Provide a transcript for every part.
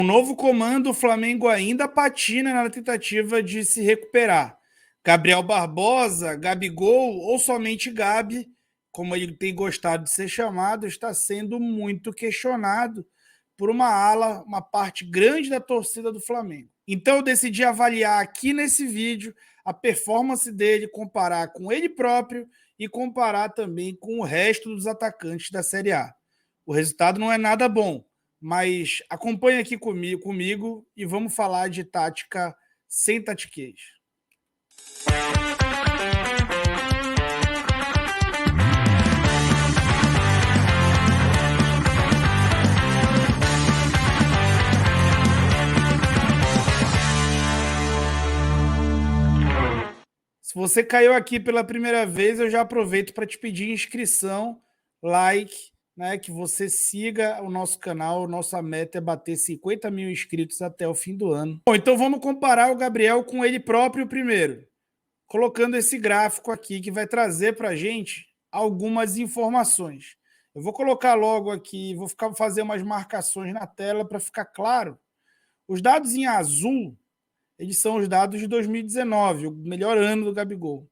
O novo comando, o Flamengo ainda patina na tentativa de se recuperar. Gabriel Barbosa, Gabigol ou somente Gabi, como ele tem gostado de ser chamado, está sendo muito questionado por uma parte grande da torcida do Flamengo. Então eu decidi avaliar aqui nesse vídeo a performance dele, comparar com ele próprio e comparar também com o resto dos atacantes da Série A. O resultado não é nada bom, mas acompanhe aqui comigo e vamos falar de tática sem tatiquez. Se você caiu aqui pela primeira vez, eu já aproveito para te pedir inscrição, like, né, que você siga o nosso canal. Nossa meta é bater 50 mil inscritos até o fim do ano. Bom, então vamos comparar o Gabriel com ele próprio primeiro, colocando esse gráfico aqui que vai trazer para a gente algumas informações. Eu vou colocar logo aqui, fazer umas marcações na tela para ficar claro. Os dados em azul, eles são os dados de 2019, o melhor ano do Gabigol.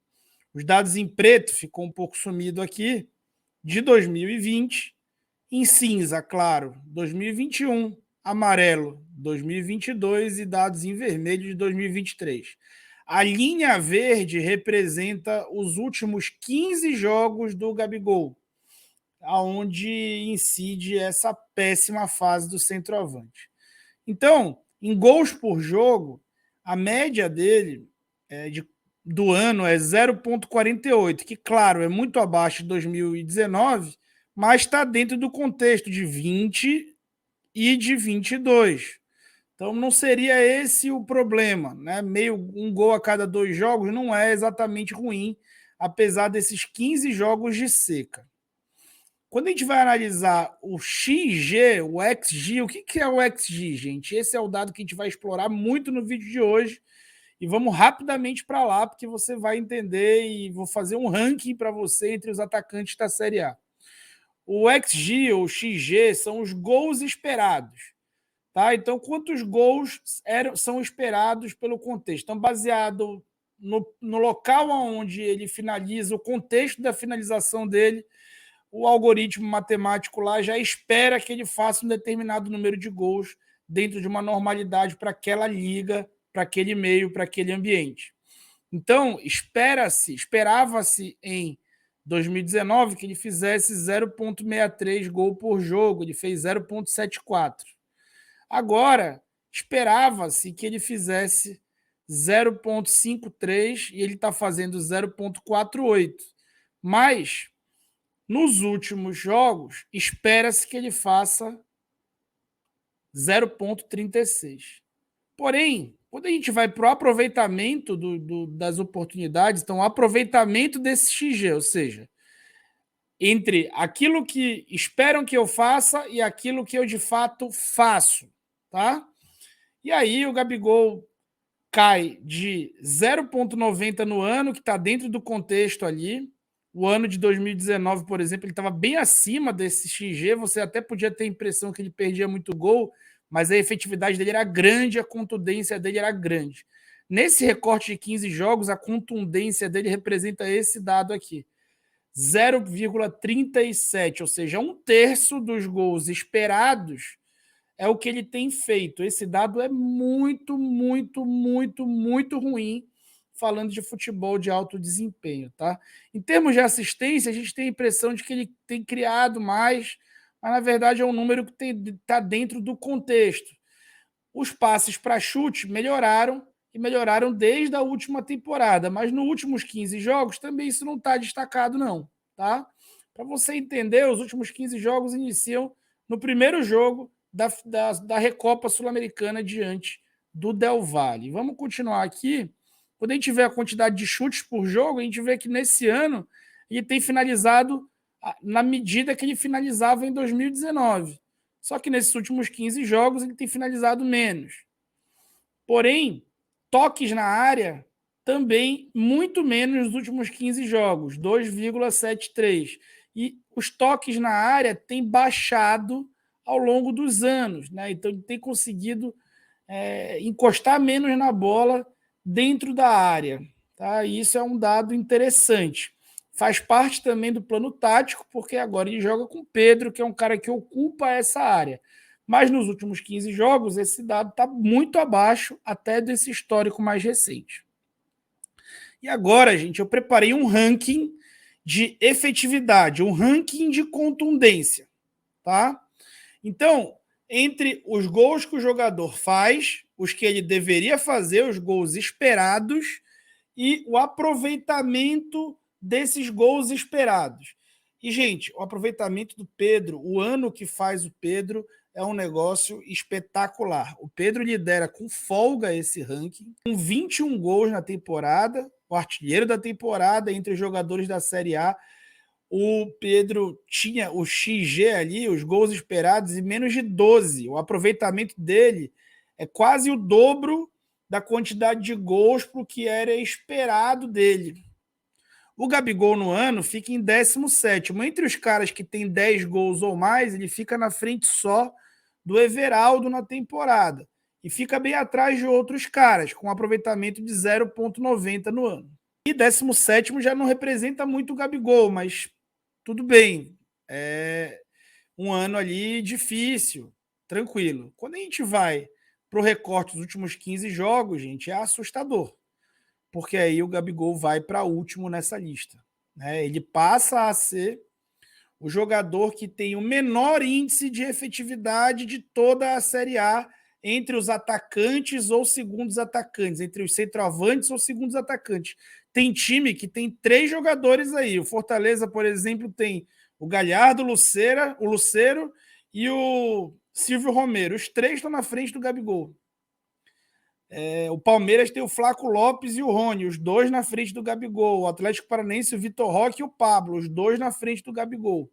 Os dados em preto, ficou um pouco sumido aqui, de 2020. Em cinza, claro, 2021. Amarelo, 2022. E dados em vermelho de 2023. A linha verde representa os últimos 15 jogos do Gabigol, onde incide essa péssima fase do centroavante. Então, em gols por jogo, a média dele do ano é 0,48, que, claro, é muito abaixo de 2019, mas está dentro do contexto de 20 e de 22. Então, não seria esse o problema, né? Um gol a cada 2 jogos não é exatamente ruim, apesar desses 15 jogos de seca. Quando a gente vai analisar o XG, o XG, o que é o XG, gente? Esse é o dado que a gente vai explorar muito no vídeo de hoje. E vamos rapidamente para lá, porque você vai entender e vou fazer um ranking para você entre os atacantes da Série A. O XG ou XG são os gols esperados. Tá? Então, quantos gols são esperados pelo contexto? Então, baseado no local onde ele finaliza, o contexto da finalização dele, o algoritmo matemático lá já espera que ele faça um determinado número de gols dentro de uma normalidade para aquela liga, para aquele meio, para aquele ambiente. Então, esperava-se em 2019 que ele fizesse 0,63 gol por jogo, ele fez 0,74. Agora, esperava-se que ele fizesse 0,53 e ele está fazendo 0,48. Mas nos últimos jogos, espera-se que ele faça 0,36. Porém, quando a gente vai para o aproveitamento das oportunidades, então o aproveitamento desse XG, ou seja, entre aquilo que esperam que eu faça e aquilo que eu de fato faço, tá? E aí o Gabigol cai de 0,90 no ano, que está dentro do contexto ali. O ano de 2019, por exemplo, ele estava bem acima desse XG. Você até podia ter a impressão que ele perdia muito gol, mas a efetividade dele era grande, a contundência dele era grande. Nesse recorte de 15 jogos, a contundência dele representa esse dado aqui. 0,37, ou seja, 1/3 dos gols esperados é o que ele tem feito. Esse dado é muito, muito, muito, muito ruim, falando de futebol de alto desempenho, tá? Em termos de assistência, a gente tem a impressão de que ele tem criado mais, mas na verdade é um número que está dentro do contexto. Os passes para chute melhoraram, e melhoraram desde a última temporada, mas nos últimos 15 jogos também isso não está destacado, não, tá? Para você entender, os últimos 15 jogos iniciam no primeiro jogo da Recopa Sul-Americana diante do Del Valle. Vamos continuar aqui. Quando a gente vê a quantidade de chutes por jogo, a gente vê que nesse ano ele tem finalizado na medida que ele finalizava em 2019. Só que nesses últimos 15 jogos ele tem finalizado menos. Porém, toques na área também muito menos nos últimos 15 jogos, 2,73. E os toques na área têm baixado ao longo dos anos, né? Então ele tem conseguido encostar menos na bola dentro da área, tá? E isso é um dado interessante. Faz parte também do plano tático, porque agora ele joga com o Pedro, que é um cara que ocupa essa área. Mas nos últimos 15 jogos, esse dado está muito abaixo até desse histórico mais recente. E agora, gente, eu preparei um ranking de efetividade, um ranking de contundência, tá? Então, entre os gols que o jogador faz, os que ele deveria fazer, os gols esperados, e o aproveitamento desses gols esperados. E, gente, o aproveitamento do Pedro, o ano que faz o Pedro, é um negócio espetacular. O Pedro lidera com folga esse ranking, com 21 gols na temporada, o artilheiro da temporada entre os jogadores da Série A. O Pedro tinha o XG ali, os gols esperados, e menos de 12. O aproveitamento dele é quase o dobro da quantidade de gols para o que era esperado dele. O Gabigol no ano fica em 17º. Entre os caras que tem 10 gols ou mais, ele fica na frente só do Everaldo na temporada. E fica bem atrás de outros caras, com um aproveitamento de 0,90 no ano. E 17º já não representa muito o Gabigol, mas tudo bem. É um ano ali difícil, tranquilo. Quando a gente vai para o recorte dos últimos 15 jogos, gente, é assustador. Porque aí o Gabigol vai para último nessa lista, né? Ele passa a ser o jogador que tem o menor índice de efetividade de toda a Série A entre os atacantes ou segundos atacantes, entre os centroavantes ou segundos atacantes. Tem time que tem 3 jogadores aí. O Fortaleza, por exemplo, tem o Galhardo, o Lucero e o Silvio Romero. Os 3 estão na frente do Gabigol. O Palmeiras tem o Flaco Lopes e o Rony, os 2 na frente do Gabigol. O Atlético Paranaense, o Vitor Roque e o Pablo, os 2 na frente do Gabigol.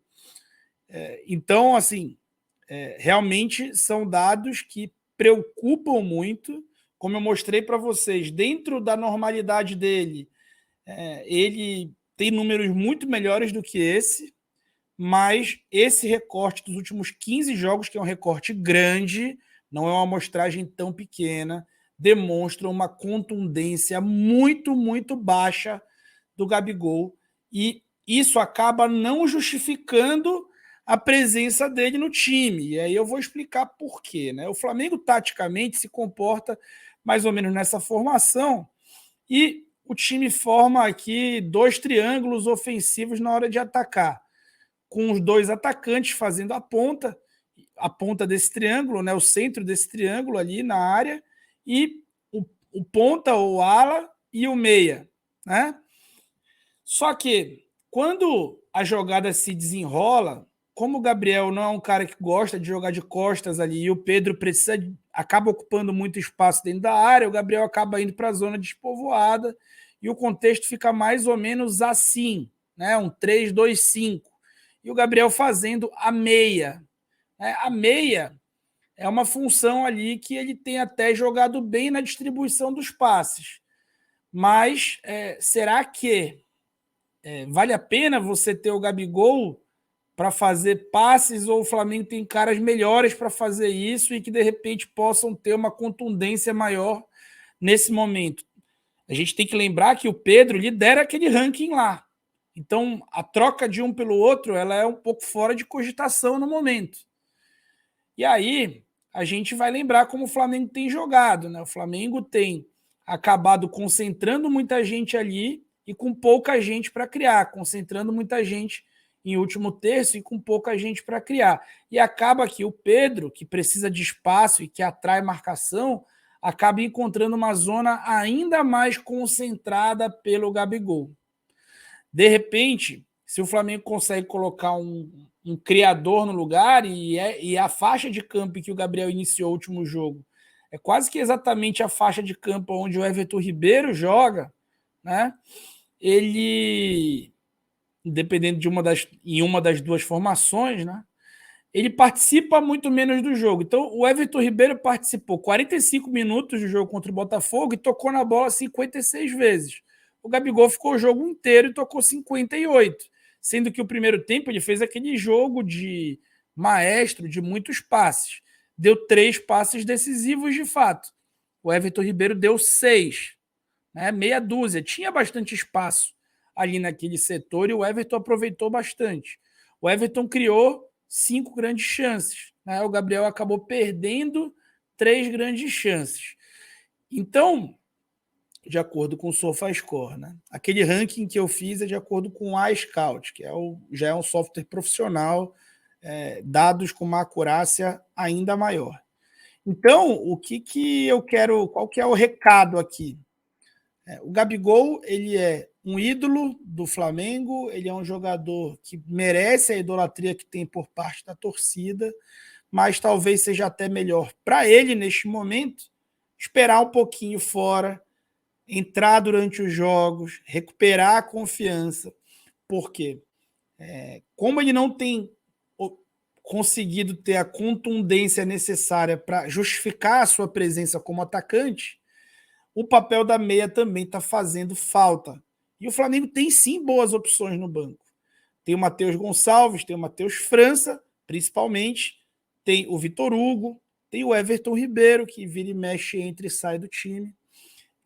Então, assim, realmente são dados que preocupam muito. Como eu mostrei para vocês, dentro da normalidade dele, ele tem números muito melhores do que esse, mas esse recorte dos últimos 15 jogos, que é um recorte grande, não é uma amostragem tão pequena, demonstra uma contundência muito, muito baixa do Gabigol, e isso acaba não justificando a presença dele no time. E aí eu vou explicar por quê, né? O Flamengo, taticamente, se comporta mais ou menos nessa formação, e o time forma aqui 2 triângulos ofensivos na hora de atacar, com os 2 atacantes fazendo a ponta desse triângulo, né, o centro desse triângulo ali na área, e o ponta ou ala e o meia, né? Só que quando a jogada se desenrola, como o Gabriel não é um cara que gosta de jogar de costas ali e o Pedro acaba ocupando muito espaço dentro da área, o Gabriel acaba indo para a zona despovoada e o contexto fica mais ou menos assim, né? Um 3-2-5. E o Gabriel fazendo a meia. A meia é uma função ali que ele tem até jogado bem na distribuição dos passes. Mas será que vale a pena você ter o Gabigol para fazer passes, ou o Flamengo tem caras melhores para fazer isso e que de repente possam ter uma contundência maior nesse momento? A gente tem que lembrar que o Pedro lidera aquele ranking lá. Então, a troca de um pelo outro, ela é um pouco fora de cogitação no momento. E aí, a gente vai lembrar como o Flamengo tem jogado, né? O Flamengo tem acabado concentrando muita gente ali e com pouca gente para criar, concentrando muita gente em último terço e com pouca gente para criar. E acaba que o Pedro, que precisa de espaço e que atrai marcação, acaba encontrando uma zona ainda mais concentrada pelo Gabigol. De repente, se o Flamengo consegue colocar um criador no lugar, e a faixa de campo que o Gabriel iniciou o último jogo é quase que exatamente a faixa de campo onde o Everton Ribeiro joga, né? Ele, dependendo de uma das 2 formações, né? Ele participa muito menos do jogo. Então, o Everton Ribeiro participou 45 minutos do jogo contra o Botafogo e tocou na bola 56 vezes. O Gabigol ficou o jogo inteiro e tocou 58, sendo que o primeiro tempo ele fez aquele jogo de maestro de muitos passes. Deu 3 passes decisivos de fato. O Everton Ribeiro deu 6, né? Meia dúzia. Tinha bastante espaço ali naquele setor e o Everton aproveitou bastante. O Everton criou 5 grandes chances, né? O Gabriel acabou perdendo 3 grandes chances. Então, de acordo com o SofaScore, né? Aquele ranking que eu fiz é de acordo com o iScout, que já é um software profissional, dados com uma acurácia ainda maior. Então, o que eu quero, qual que é o recado aqui? O Gabigol, ele é um ídolo do Flamengo, ele é um jogador que merece a idolatria que tem por parte da torcida, mas talvez seja até melhor para ele, neste momento, esperar um pouquinho fora, entrar durante os jogos, recuperar a confiança, porque como ele não tem conseguido ter a contundência necessária para justificar a sua presença como atacante, o papel da meia também está fazendo falta. E o Flamengo tem sim boas opções no banco. Tem o Matheus Gonçalves, tem o Matheus França, principalmente, tem o Vitor Hugo, tem o Everton Ribeiro, que vira e mexe, entra e sai do time.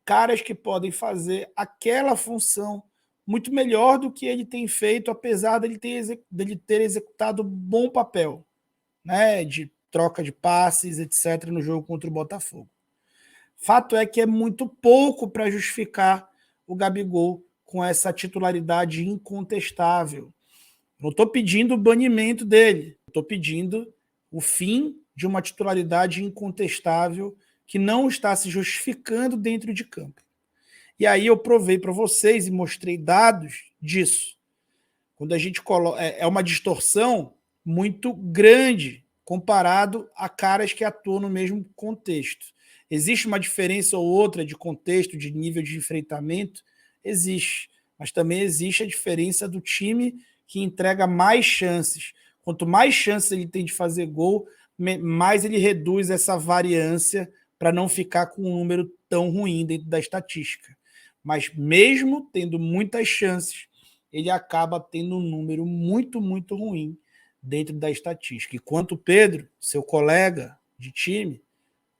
Caras que podem fazer aquela função muito melhor do que ele tem feito, apesar dele ter executado bom papel, né, de troca de passes, etc., no jogo contra o Botafogo. Fato é que é muito pouco para justificar o Gabigol com essa titularidade incontestável. Não estou pedindo o banimento dele, estou pedindo o fim de uma titularidade incontestável que não está se justificando dentro de campo. E aí eu provei para vocês e mostrei dados disso. Quando a gente coloca, é uma distorção muito grande comparado a caras que atuam no mesmo contexto. Existe uma diferença ou outra de contexto, de nível de enfrentamento? Existe. Mas também existe a diferença do time que entrega mais chances. Quanto mais chances ele tem de fazer gol, mais ele reduz essa variância para não ficar com um número tão ruim dentro da estatística. Mas mesmo tendo muitas chances, ele acaba tendo um número muito, muito ruim dentro da estatística. Enquanto o Pedro, seu colega de time,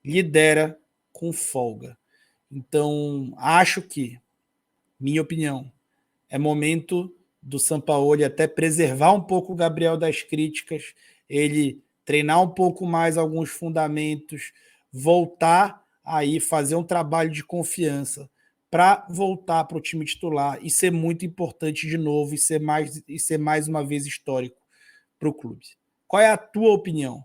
lidera com folga. Então, acho que, minha opinião, é momento do Sampaoli até preservar um pouco o Gabriel das críticas, ele treinar um pouco mais alguns fundamentos, voltar aí, fazer um trabalho de confiança para voltar para o time titular e ser muito importante de novo e ser mais uma vez histórico para o clube. Qual é a tua opinião?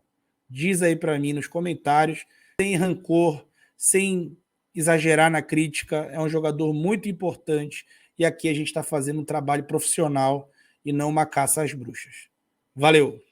Diz aí para mim nos comentários, sem rancor, sem exagerar na crítica, é um jogador muito importante e aqui a gente está fazendo um trabalho profissional e não uma caça às bruxas. Valeu!